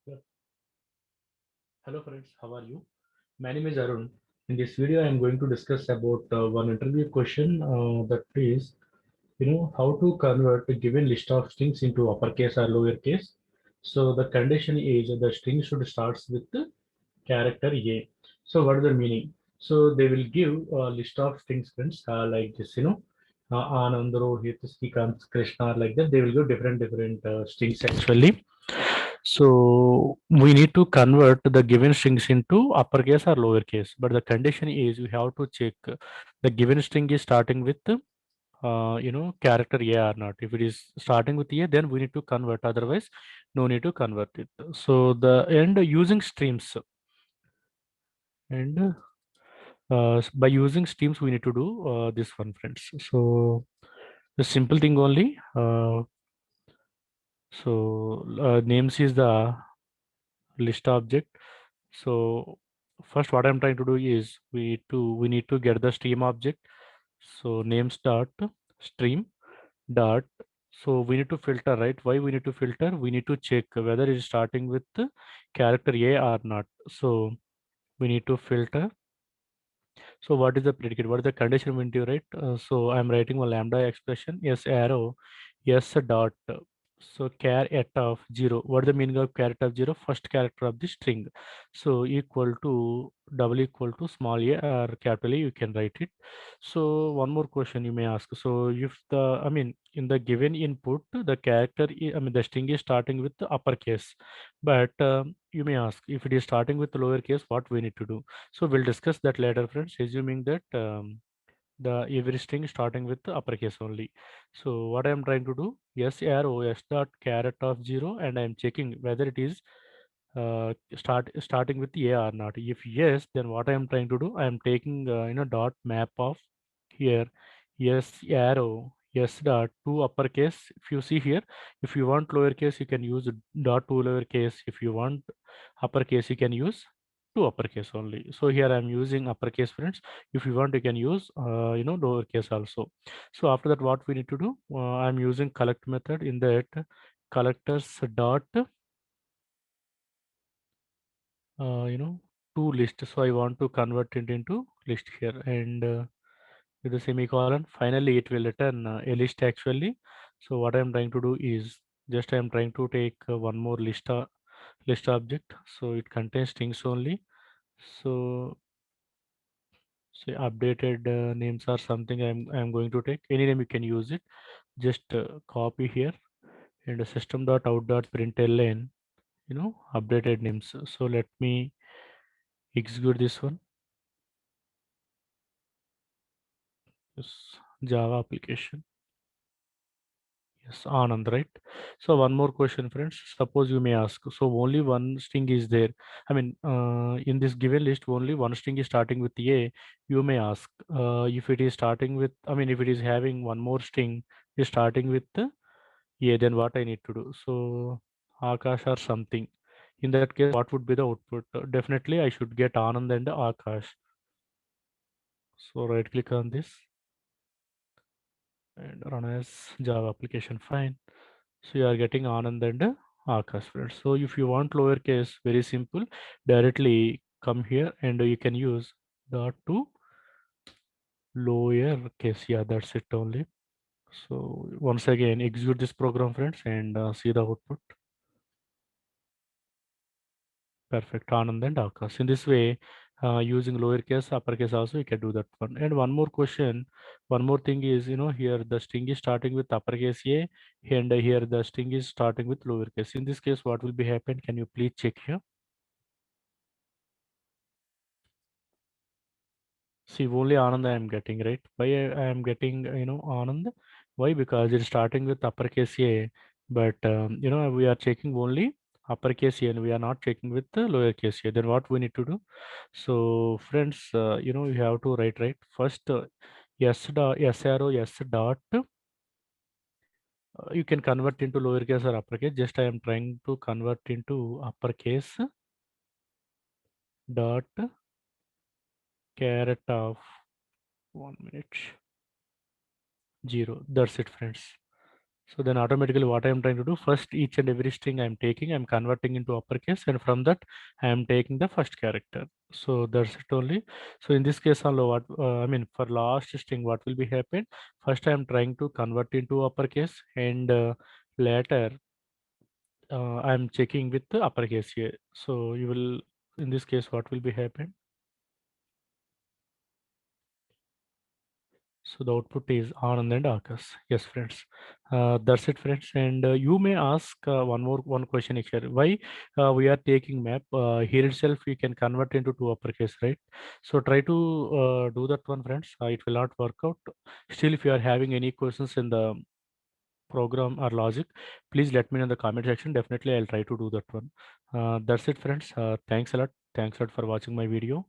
Yeah. Hello friends, how are you? My name is Arun. In this video, I am going to discuss about one interview question that is, how to convert a given list of strings into uppercase or lowercase. So the condition is the string should start with the character A. So what is the meaning? So they will give a list of strings, friends, like this, Anand, Rohit, Srikant, Krishna, like that. They will give different strings actually. So we need to convert the given strings into uppercase or lowercase. But the condition is we have to check the given string is starting with character A or not. If it is starting with A, then we need to convert. Otherwise, no need to convert it. So the end using streams and by using streams we need to do this one, friends. So the simple thing only. Names is the list object. So first what I'm trying to do is we need to get the stream object. So names dot stream dot. So we need to filter, right? Why we need to filter? We need to check whether it is starting with the character A or not. So we need to filter. So what is the predicate? What is the condition we need to write? So I'm writing a lambda expression. Yes, arrow. Yes, dot. So char at of 0. What is the meaning of char at of 0? First character of the string. So equal to double equal to small a or capital A, you can write it. So one more question you may ask. So if in the given input, the the string is starting with the uppercase. But you may ask if it is starting with lowercase, what we need to do? So we'll discuss that later, friends, assuming that the every string starting with the uppercase only. So what I am trying to do, yes arrow s dot caret of 0, and I am checking whether it is starting with a or not. If yes, then what I am trying to do, I am taking dot map of here yes arrow yes dot to uppercase. If you see here, if you want lowercase, you can use dot to lowercase. If you want uppercase, you can use to uppercase only. So here I'm using uppercase, friends. If you want, you can use lowercase also. So after that, what we need to do, I'm using collect method. In that collectors dot uh, you know to list. So I want to convert it into list here, and with the semicolon finally it will return a list actually. So what I'm trying to do is just I'm trying to take one more list object, so it contains strings only. So say updated names or something, I'm going to take any name, you can use it. Just copy here, and the system dot out dot println updated names. So let me execute this one. Yes, Java application. Yes, Anand, right? So one more question, friends. Suppose you may ask, so only one string is there. In this given list, only one string is starting with A. You may ask, if it is starting with, if it is having one more string is starting with the A, then what I need to do? So Akash or something. In that case, what would be the output? Definitely, I should get Anand and Akash. So right click on this and run as Java application. Fine. So you are getting Anand and Akash, friends. So if you want lowercase, very simple. Directly come here and you can use dot to lowercase. Yeah, that's it only. So once again, execute this program, friends, and see the output. Perfect. Anand and Akash. In this way, using lowercase, uppercase also, you can do that one. And one more question, one more thing is, here the string is starting with uppercase A, and here the string is starting with lowercase. In this case, what will be happen? Can you please check here? See, only Anand I am getting, right? Why I am getting, Anand? Why? Because it's starting with uppercase A, but we are checking only uppercase A, and we are not checking with the lowercase A. Then what we need to do? So, friends, you have to write right first. S dot S arrow S dot. You can convert into lowercase or uppercase. Just I am trying to convert into uppercase dot caret of 1 minute 0. That's it, friends. So then automatically what I am trying to do, first each and every string I'm taking, I'm converting into uppercase, and from that I am taking the first character. So that's it only. So in this case, also what I mean for last string, what will be happen? First I am trying to convert into uppercase, and later I'm checking with the uppercase here. So you will, in this case, what will be happen? So the output is Anand and Akash. Yes, friends. That's it, friends. And you may ask one question here. Why we are taking map here itself? We can convert into two uppercase, right? So try to do that one, friends. It will not work out. Still, if you are having any questions in the program or logic, please let me know in the comment section. Definitely, I'll try to do that one. That's it, friends. Thanks a lot. Thanks a lot for watching my video.